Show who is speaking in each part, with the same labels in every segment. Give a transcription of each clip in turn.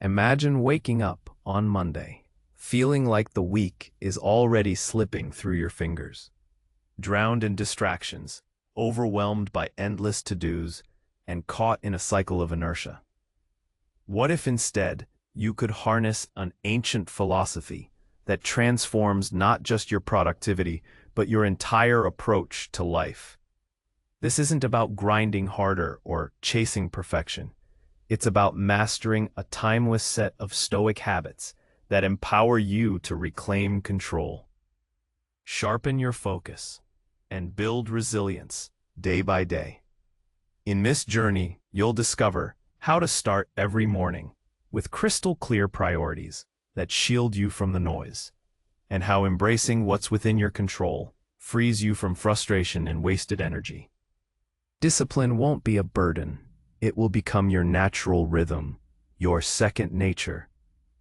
Speaker 1: Imagine waking up on Monday, feeling like the week is already slipping through your fingers. Drowned in distractions, overwhelmed by endless to-dos, and caught in a cycle of inertia. What if instead you could harness an ancient philosophy that transforms not just your productivity, but your entire approach to life? This isn't about grinding harder or chasing perfection. It's about mastering a timeless set of Stoic habits that empower you to reclaim control. Sharpen your focus and build resilience day by day. In this journey, you'll discover how to start every morning with crystal clear priorities that shield you from the noise, and how embracing what's within your control frees you from frustration and wasted energy. Discipline won't be a burden. It will become your natural rhythm, your second nature.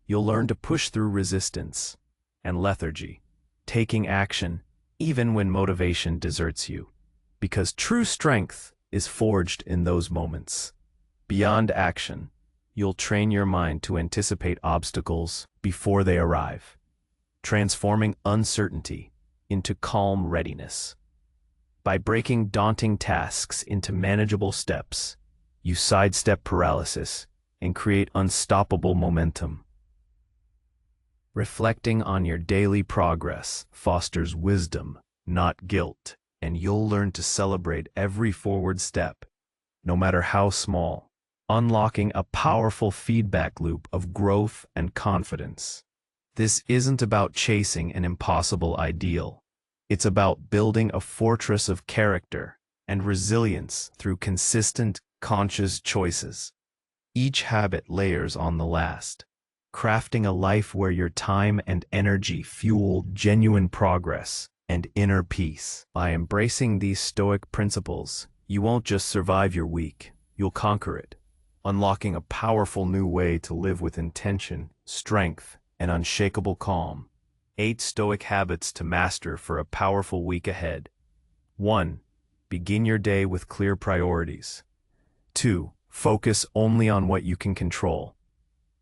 Speaker 1: You'll learn to push through resistance and lethargy, taking action even when motivation deserts you, because true strength is forged in those moments. Beyond action, you'll train your mind to anticipate obstacles before they arrive, transforming uncertainty into calm readiness. By breaking daunting tasks into manageable steps, you sidestep paralysis and create unstoppable momentum. Reflecting on your daily progress fosters wisdom, not guilt, and you'll learn to celebrate every forward step, no matter how small, unlocking a powerful feedback loop of growth and confidence. This isn't about chasing an impossible ideal. It's about building a fortress of character and resilience through consistent, conscious choices. Each habit layers on the last, crafting a life where your time and energy fuel genuine progress and inner peace. By embracing these Stoic principles, you won't just survive your week, you'll conquer it, unlocking a powerful new way to live with intention, strength, and unshakable calm. 8 Stoic habits to master for a powerful week ahead. 1. Begin your day with clear priorities. 2. Focus only on what you can control.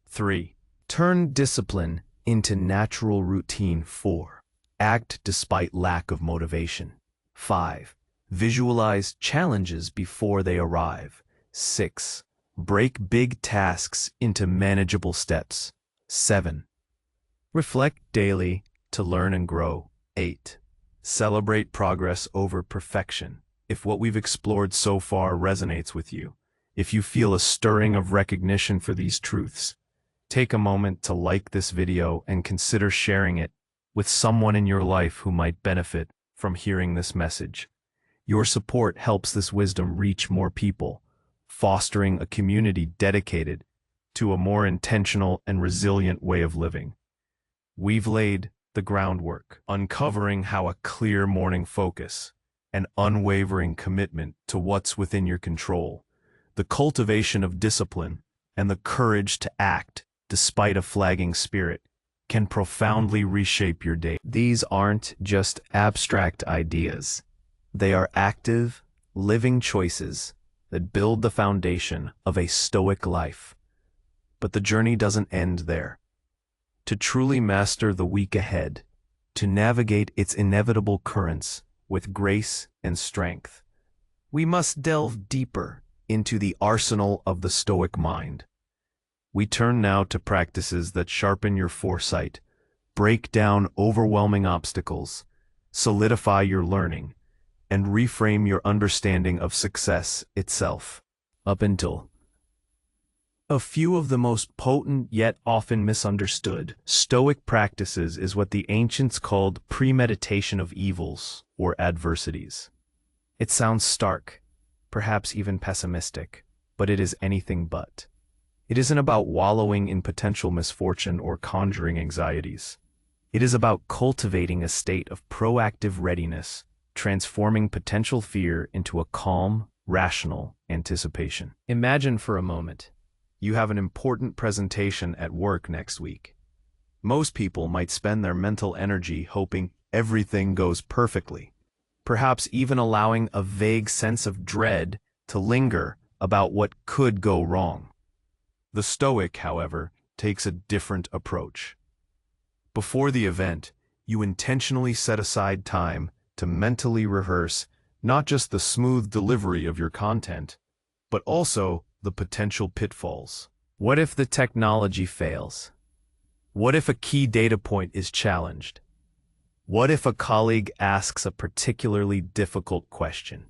Speaker 1: 3. Turn discipline into natural routine. 4. Act despite lack of motivation. 5. Visualize challenges before they arrive. 6. Break big tasks into manageable steps. 7. Reflect daily to learn and grow. 8. Celebrate progress over perfection. If what we've explored so far resonates with you, if you feel a stirring of recognition for these truths, take a moment to like this video and consider sharing it with someone in your life who might benefit from hearing this message. Your support helps this wisdom reach more people, fostering a community dedicated to a more intentional and resilient way of living. We've laid the groundwork, uncovering how a clear morning focus, an unwavering commitment to what's within your control, the cultivation of discipline, and the courage to act despite a flagging spirit can profoundly reshape your day. These aren't just abstract ideas. They are active, living choices that build the foundation of a Stoic life. But the journey doesn't end there. To truly master the week ahead, to navigate its inevitable currents with grace and strength, we must delve deeper into the arsenal of the Stoic mind. We turn now to practices that sharpen your foresight, break down overwhelming obstacles, solidify your learning, and reframe your understanding of success itself. Up until a few of the most potent yet often misunderstood Stoic practices is what the ancients called premeditation of evils or adversities. It sounds stark, perhaps even pessimistic, but it is anything but. It isn't about wallowing in potential misfortune or conjuring anxieties. It is about cultivating a state of proactive readiness, transforming potential fear into a calm, rational anticipation. Imagine for a moment, you have an important presentation at work next week. Most people might spend their mental energy hoping everything goes perfectly, perhaps even allowing a vague sense of dread to linger about what could go wrong. The Stoic, however, takes a different approach. Before the event, you intentionally set aside time to mentally rehearse not just the smooth delivery of your content, but also the potential pitfalls. What if the technology fails? What if a key data point is challenged? What if a colleague asks a particularly difficult question?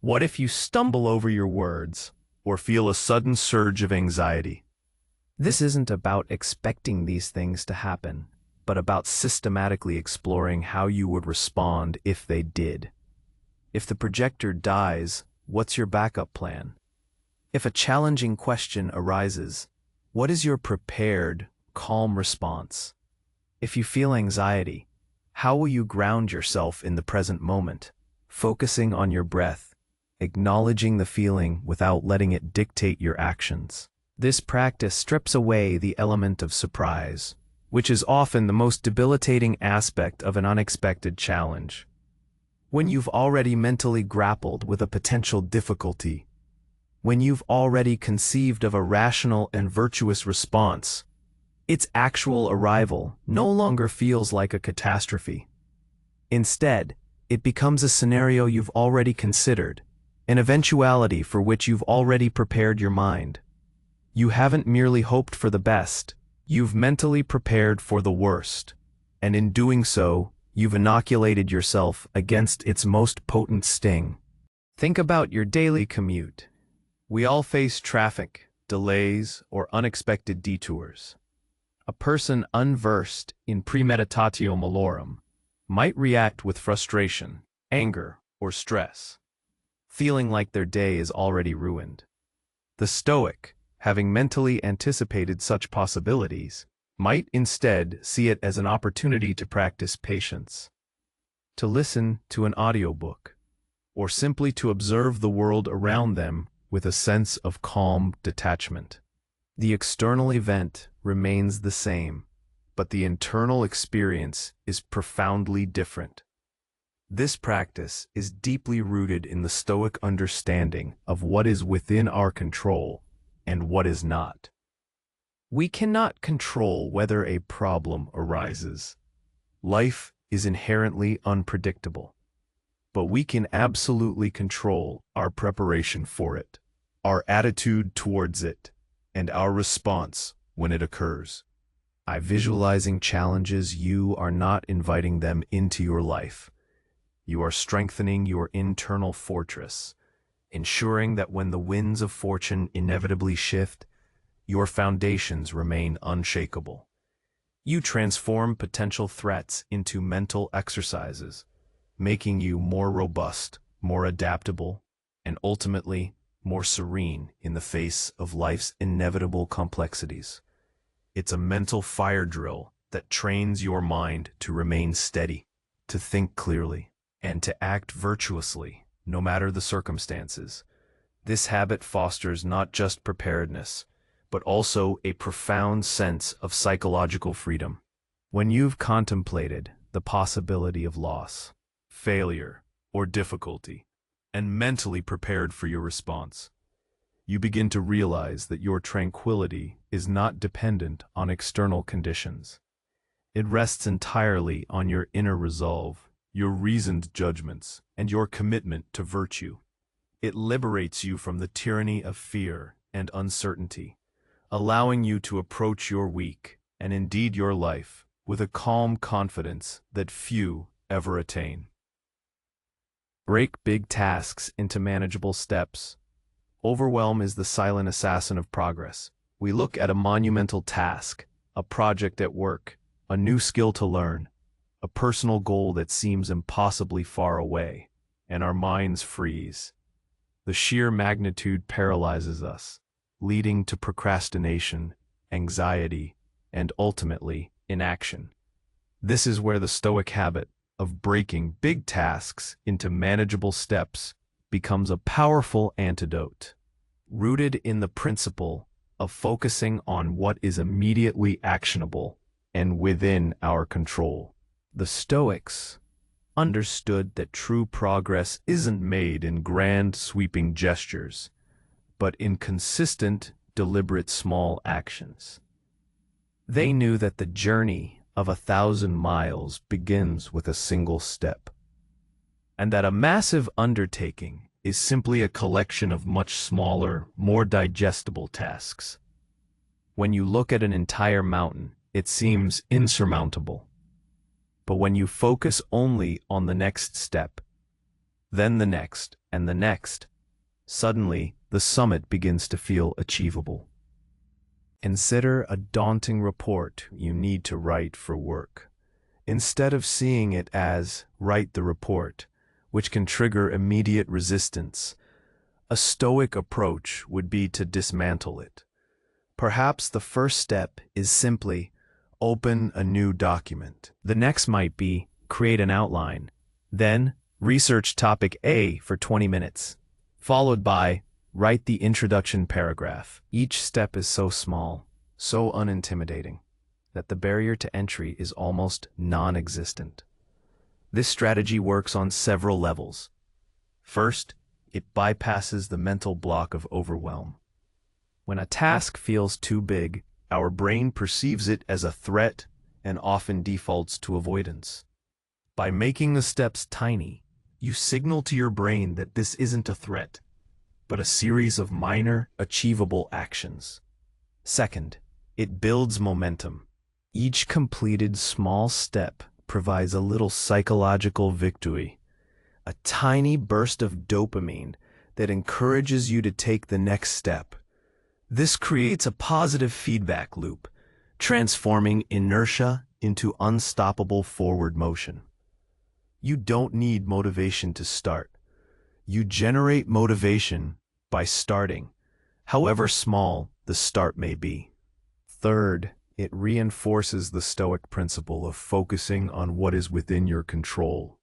Speaker 1: What if you stumble over your words or feel a sudden surge of anxiety? This isn't about expecting these things to happen, but about systematically exploring how you would respond if they did. If the projector dies, what's your backup plan? If a challenging question arises, what is your prepared, calm response? If you feel anxiety, how will you ground yourself in the present moment, focusing on your breath, acknowledging the feeling without letting it dictate your actions? This practice strips away the element of surprise, which is often the most debilitating aspect of an unexpected challenge. When you've already mentally grappled with a potential difficulty, when you've already conceived of a rational and virtuous response, its actual arrival no longer feels like a catastrophe. Instead, it becomes a scenario you've already considered, an eventuality for which you've already prepared your mind. You haven't merely hoped for the best, you've mentally prepared for the worst, and in doing so, you've inoculated yourself against its most potent sting. Think about your daily commute. We all face traffic, delays, or unexpected detours. A person unversed in premeditatio malorum might react with frustration, anger, or stress, feeling like their day is already ruined. The Stoic, having mentally anticipated such possibilities, might instead see it as an opportunity to practice patience, to listen to an audiobook, or simply to observe the world around them with a sense of calm detachment. The external event remains the same, but the internal experience is profoundly different. This practice is deeply rooted in the Stoic understanding of what is within our control and what is not. We cannot control whether a problem arises. Life is inherently unpredictable, but we can absolutely control our preparation for it, our attitude towards it, and our response when it occurs. By visualizing challenges, you are not inviting them into your life. You are strengthening your internal fortress, ensuring that when the winds of fortune inevitably shift, your foundations remain unshakable. You transform potential threats into mental exercises, making you more robust, more adaptable, and ultimately more serene in the face of life's inevitable complexities. It's a mental fire drill that trains your mind to remain steady, to think clearly, and to act virtuously, no matter the circumstances. This habit fosters not just preparedness, but also a profound sense of psychological freedom. When you've contemplated the possibility of loss, failure, or difficulty, and mentally prepared for your response, you begin to realize that your tranquility is not dependent on external conditions. It rests entirely on your inner resolve, your reasoned judgments, and your commitment to virtue. It liberates you from the tyranny of fear and uncertainty, allowing you to approach your week, and indeed your life, with a calm confidence that few ever attain. Break big tasks into manageable steps. Overwhelm is the silent assassin of progress. We look at a monumental task, a project at work, a new skill to learn, a personal goal that seems impossibly far away, and our minds freeze. The sheer magnitude paralyzes us, leading to procrastination, anxiety, and ultimately, inaction. This is where the Stoic habit of breaking big tasks into manageable steps becomes a powerful antidote, rooted in the principle of focusing on what is immediately actionable and within our control. The Stoics understood that true progress isn't made in grand, sweeping gestures, but in consistent, deliberate small actions. They knew that the journey of 1,000 miles begins with a single step, and that a massive undertaking is simply a collection of much smaller, more digestible tasks. When you look at an entire mountain, it seems insurmountable. But when you focus only on the next step, then the next, and the next, suddenly the summit begins to feel achievable. Consider a daunting report you need to write for work. Instead of seeing it as write the report, which can trigger immediate resistance, a Stoic approach would be to dismantle it. Perhaps the first step is simply open a new document. The next might be create an outline. Then research topic A for 20 minutes, followed by write the introduction paragraph. Each step is so small, so unintimidating, that the barrier to entry is almost non-existent. This strategy works on several levels. First, it bypasses the mental block of overwhelm. When a task feels too big, our brain perceives it as a threat and often defaults to avoidance. By making the steps tiny, you signal to your brain that this isn't a threat, but a series of minor, achievable actions. Second, it builds momentum. Each completed small step provides a little psychological victory, a tiny burst of dopamine that encourages you to take the next step. This creates a positive feedback loop, transforming inertia into unstoppable forward motion. You don't need motivation to start. You generate motivation by starting, however small the start may be. Third, it reinforces the Stoic principle of focusing on what is within your control.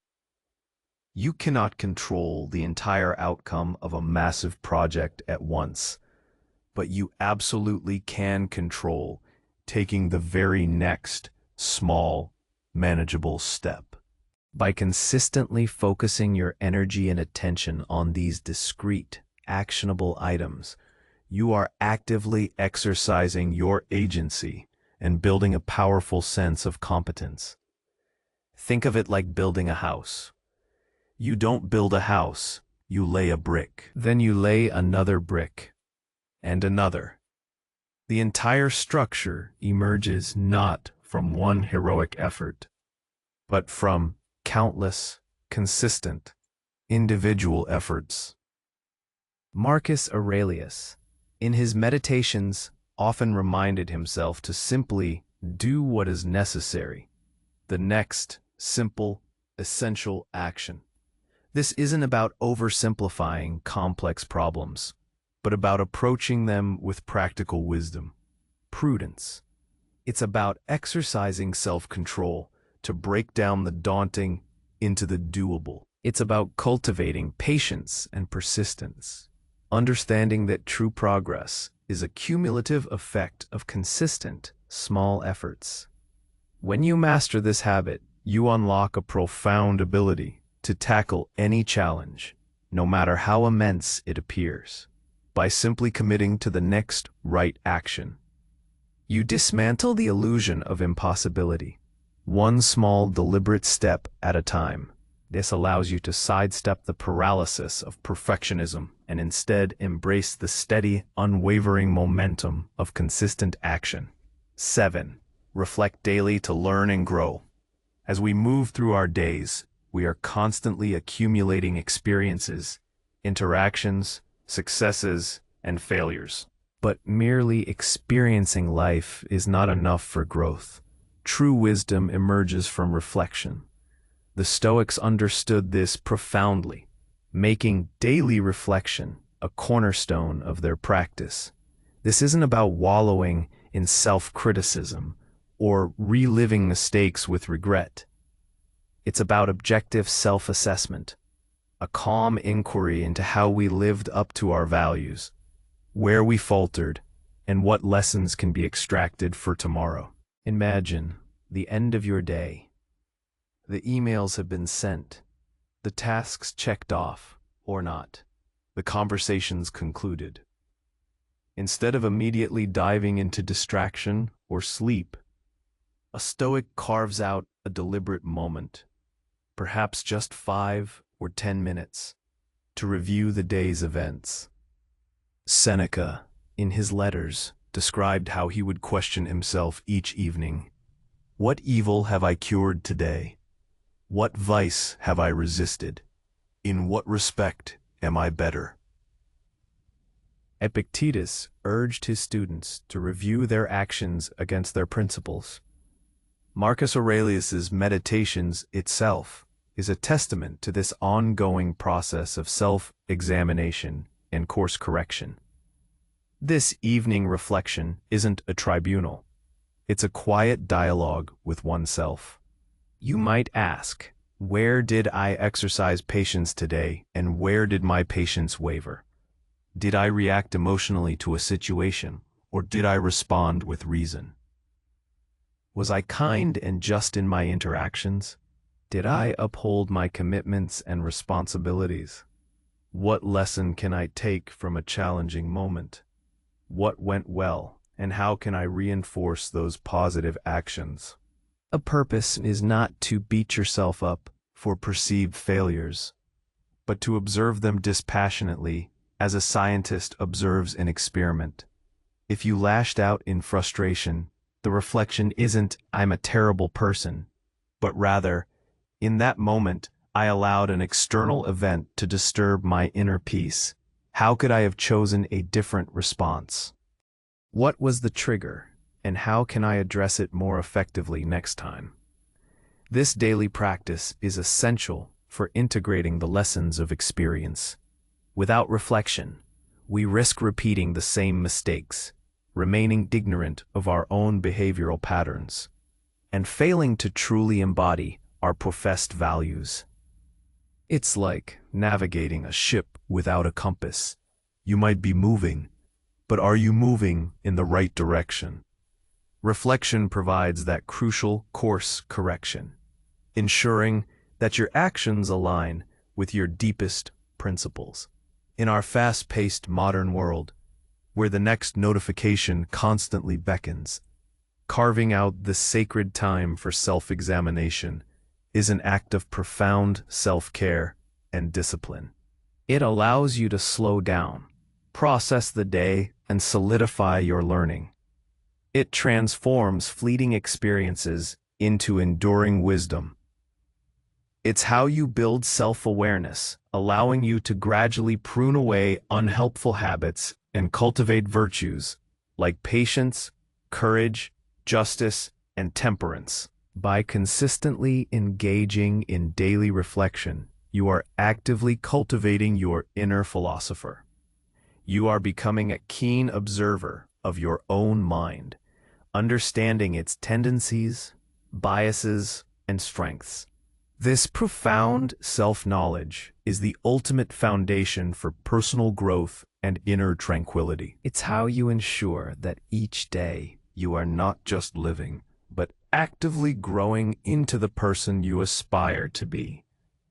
Speaker 1: You cannot control the entire outcome of a massive project at once, but you absolutely can control taking the very next, small, manageable step. By consistently focusing your energy and attention on these discrete, actionable items, you are actively exercising your agency and building a powerful sense of competence. Think of it like building a house. You don't build a house, you lay a brick. Then you lay another brick, and another. The entire structure emerges not from one heroic effort, but from countless, consistent, individual efforts. Marcus Aurelius, in his meditations, often reminded himself to simply do what is necessary, the next simple, essential action. This isn't about oversimplifying complex problems, but about approaching them with practical wisdom, prudence. It's about exercising self-control to break down the daunting into the doable. It's about cultivating patience and persistence, understanding that true progress is a cumulative effect of consistent, small efforts. When you master this habit, you unlock a profound ability to tackle any challenge, no matter how immense it appears. By simply committing to the next right action, you dismantle the illusion of impossibility, one small, deliberate step at a time. This allows you to sidestep the paralysis of perfectionism and instead embrace the steady, unwavering momentum of consistent action. 7. Reflect daily to learn and grow. As we move through our days, we are constantly accumulating experiences, interactions, successes, and failures. But merely experiencing life is not enough for growth. True wisdom emerges from reflection. The Stoics understood this profoundly, making daily reflection a cornerstone of their practice. This isn't about wallowing in self-criticism or reliving mistakes with regret. It's about objective self-assessment, a calm inquiry into how we lived up to our values, where we faltered, and what lessons can be extracted for tomorrow. Imagine the end of your day. The emails have been sent, the tasks checked off, or not, the conversations concluded. Instead of immediately diving into distraction or sleep. A Stoic carves out a deliberate moment, perhaps just 5 or 10 minutes, to review the day's events. Seneca, in his letters, described how he would question himself each evening. What evil have I cured today? What vice have I resisted? In what respect am I better? Epictetus urged his students to review their actions against their principles. Marcus Aurelius's Meditations itself is a testament to this ongoing process of self-examination and course correction. This evening reflection isn't a tribunal. It's a quiet dialogue with oneself. You might ask, where did I exercise patience today, and where did my patience waver? Did I react emotionally to a situation, or did I respond with reason? Was I kind and just in my interactions? Did I uphold my commitments and responsibilities? What lesson can I take from a challenging moment? What went well, and how can I reinforce those positive actions? A purpose is not to beat yourself up for perceived failures, but to observe them dispassionately as a scientist observes an experiment. If you lashed out in frustration, the reflection isn't, I'm a terrible person, but rather, in that moment, I allowed an external event to disturb my inner peace. How could I have chosen a different response? What was the trigger, and how can I address it more effectively next time? This daily practice is essential for integrating the lessons of experience. Without reflection, we risk repeating the same mistakes, remaining ignorant of our own behavioral patterns, and failing to truly embody our professed values. It's like navigating a ship without a compass. You might be moving, but are you moving in the right direction? Reflection provides that crucial course correction, ensuring that your actions align with your deepest principles. In our fast-paced modern world, where the next notification constantly beckons, carving out the sacred time for self-examination is an act of profound self-care and discipline. It allows you to slow down, process the day, and solidify your learning. It transforms fleeting experiences into enduring wisdom. It's how you build self-awareness, allowing you to gradually prune away unhelpful habits and cultivate virtues like patience, courage, justice, and temperance. By consistently engaging in daily reflection, you are actively cultivating your inner philosopher. You are becoming a keen observer of your own mind, understanding its tendencies, biases, and strengths. This profound self-knowledge is the ultimate foundation for personal growth and inner tranquility. It's how you ensure that each day you are not just living, but actively growing into the person you aspire to be,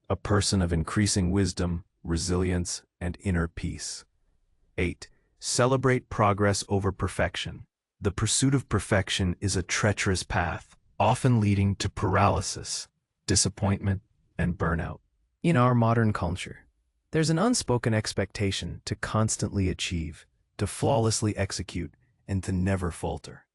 Speaker 1: a person of increasing wisdom, resilience, and inner peace. 8. Celebrate progress over perfection. The pursuit of perfection is a treacherous path, often leading to paralysis, disappointment, and burnout. In our modern culture, there's an unspoken expectation to constantly achieve, to flawlessly execute, and to never falter.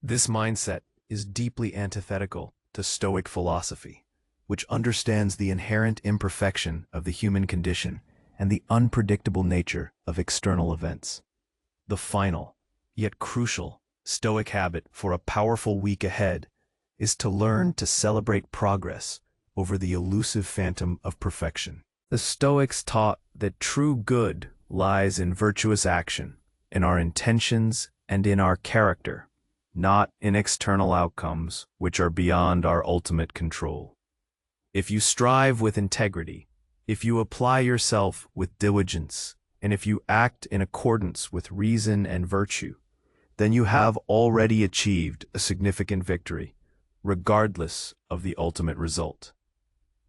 Speaker 1: This mindset is deeply antithetical to Stoic philosophy, which understands the inherent imperfection of the human condition and the unpredictable nature of external events. The final, yet crucial, Stoic habit for a powerful week ahead is to learn to celebrate progress over the elusive phantom of perfection. The Stoics taught that true good lies in virtuous action, in our intentions, and in our character, not in external outcomes which are beyond our ultimate control. If you strive with integrity, if you apply yourself with diligence, and if you act in accordance with reason and virtue, then you have already achieved a significant victory, regardless of the ultimate result.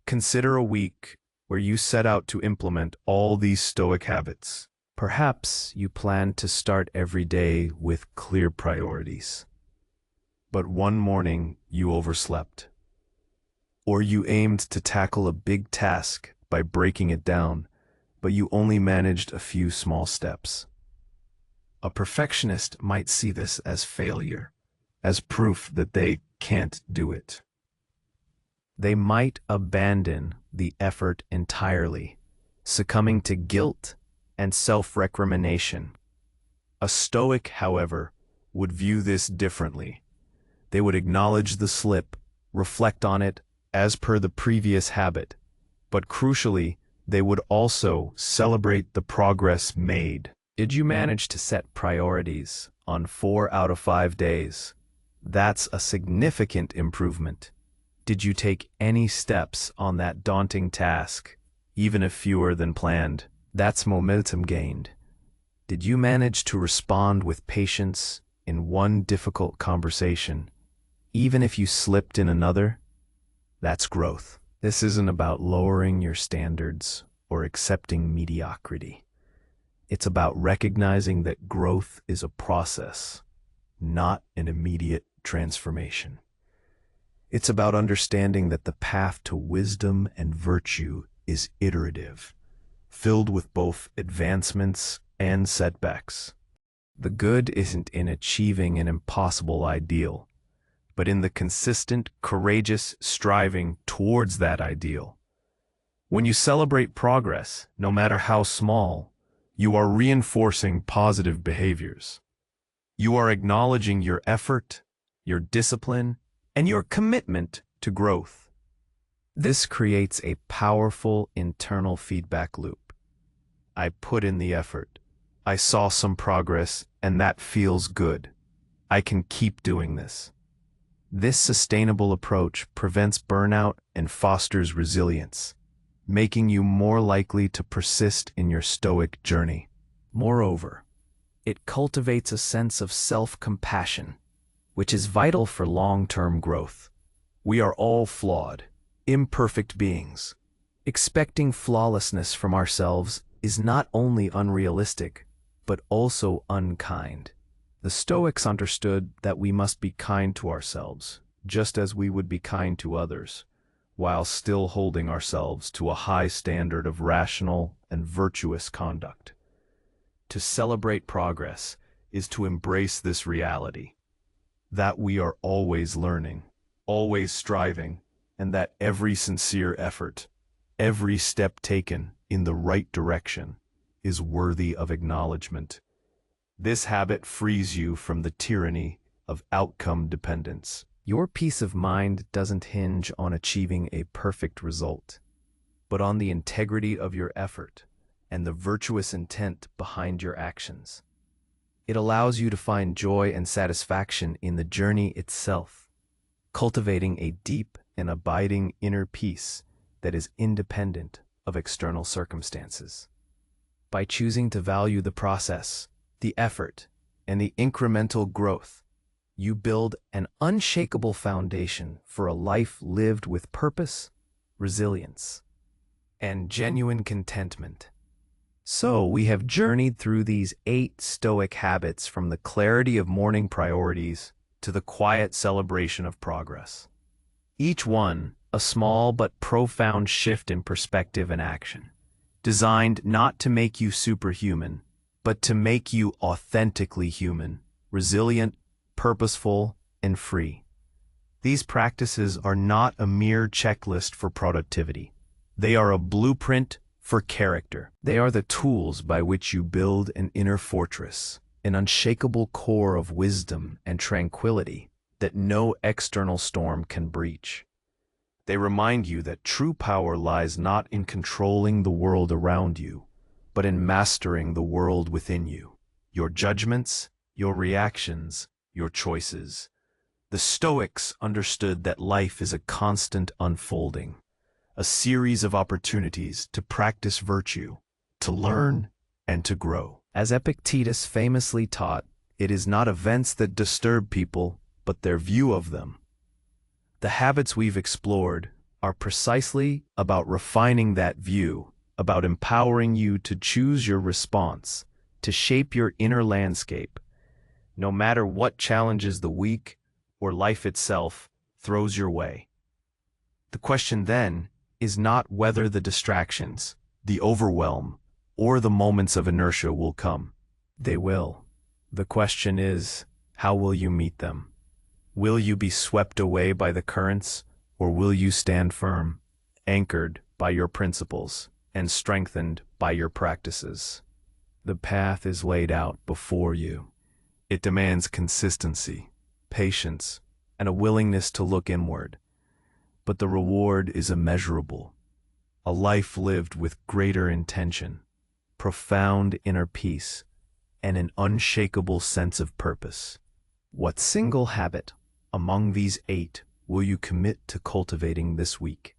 Speaker 1: Consider a week where you set out to implement all these Stoic habits. Perhaps you plan to start every day with clear priorities. but one morning you overslept. Or you aimed to tackle a big task by breaking it down, but you only managed a few small steps. A perfectionist might see this as failure, as proof that they can't do it. They might abandon the effort entirely, succumbing to guilt and self-recrimination. A Stoic, however, would view this differently. They would acknowledge the slip, reflect on it as per the previous habit, but crucially, they would also celebrate the progress made. Did you manage to set priorities on 4 out of 5 days? That's a significant improvement. Did you take any steps on that daunting task, even if fewer than planned? That's momentum gained. Did you manage to respond with patience in one difficult conversation, even if you slipped in another? That's growth. This isn't about lowering your standards or accepting mediocrity. It's about recognizing that growth is a process, not an immediate transformation. It's about understanding that the path to wisdom and virtue is iterative, filled with both advancements and setbacks. The good isn't in achieving an impossible ideal, but in the consistent, courageous striving towards that ideal. When you celebrate progress, no matter how small, you are reinforcing positive behaviors. You are acknowledging your effort, your discipline, and your commitment to growth. This creates a powerful internal feedback loop. I put in the effort. I saw some progress, and that feels good. I can keep doing this. This sustainable approach prevents burnout and fosters resilience, making you more likely to persist in your Stoic journey. Moreover, it cultivates a sense of self-compassion, which is vital for long-term growth. We are all flawed, imperfect beings. Expecting flawlessness from ourselves is not only unrealistic, but also unkind. The Stoics understood that we must be kind to ourselves, just as we would be kind to others, while still holding ourselves to a high standard of rational and virtuous conduct. To celebrate progress is to embrace this reality, that we are always learning, always striving, and that every sincere effort, every step taken in the right direction, is worthy of acknowledgement. This habit frees you from the tyranny of outcome dependence. Your peace of mind doesn't hinge on achieving a perfect result, but on the integrity of your effort and the virtuous intent behind your actions. It allows you to find joy and satisfaction in the journey itself, cultivating a deep and abiding inner peace that is independent of external circumstances. By choosing to value the process, the effort, and the incremental growth, you build an unshakable foundation for a life lived with purpose, resilience, and genuine contentment. So we have journeyed through these 8 Stoic habits, from the clarity of morning priorities to the quiet celebration of progress. Each one a small but profound shift in perspective and action, designed not to make you superhuman, but to make you authentically human, resilient, purposeful, and free. These practices are not a mere checklist for productivity. They are a blueprint for character. They are the tools by which you build an inner fortress, an unshakable core of wisdom and tranquility that no external storm can breach. They remind you that true power lies not in controlling the world around you, but in mastering the world within you, your judgments, your reactions, your choices. The Stoics understood that life is a constant unfolding, a series of opportunities to practice virtue, to learn, and to grow. As Epictetus famously taught, it is not events that disturb people, but their view of them. The habits we've explored are precisely about refining that view, about empowering you to choose your response, to shape your inner landscape, no matter what challenges the week or life itself throws your way. The question then is not whether the distractions, the overwhelm, or the moments of inertia will come. They will. The question is, how will you meet them? Will you be swept away by the currents, or will you stand firm, anchored by your principles, and strengthened by your practices? The path is laid out before you. It demands consistency, patience, and a willingness to look inward. But the reward is immeasurable. A life lived with greater intention, profound inner peace, and an unshakable sense of purpose. What single habit among these 8 will you commit to cultivating this week?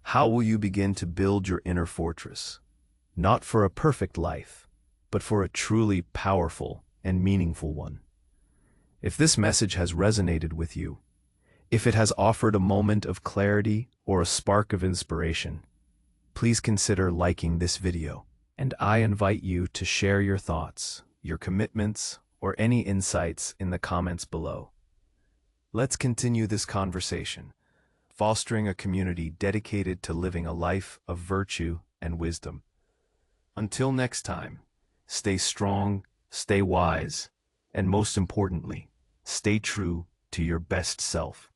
Speaker 1: How will you begin to build your inner fortress? Not for a perfect life, but for a truly powerful and meaningful one. If this message has resonated with you, if it has offered a moment of clarity or a spark of inspiration, please consider liking this video. And I invite you to share your thoughts, your commitments, or any insights in the comments below. Let's continue this conversation, fostering a community dedicated to living a life of virtue and wisdom. Until next time, stay strong, stay wise, and most importantly, stay true to your best self.